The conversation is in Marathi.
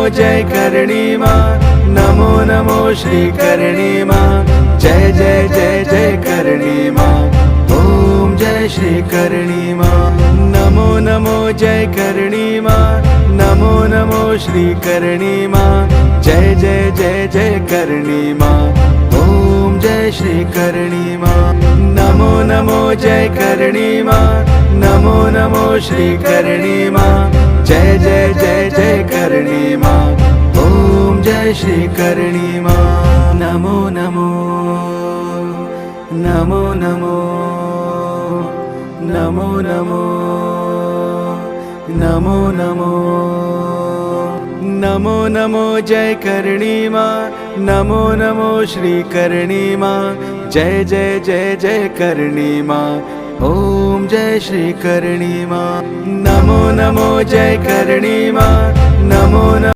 जय करणी माँ, नमो नमो श्री करणी माँ, जय जय जय जय करणी माँ, ओम जय श्री करणी माँ, नमो नमो जय करणी माँ, नमो नमो श्री करणी माँ, जय जय जय जय करणी माँ, ओम जय श्री करणी माँ, नमो नमो जय करणी माँ, नमो नमो श्री करणी माँ, जय जय जय जय करणी माँ, ओम जय श्री करणी माँ, नमो नमो नमो नमो नमो नमो नमो नमो नमो नमो जय करणी माँ, नमो नमो श्री करणी माँ, जय जय जय जय करणी माँ, ओम जय श्री करणी माँ, नमो नमो जय करणी माँ, नमो नमो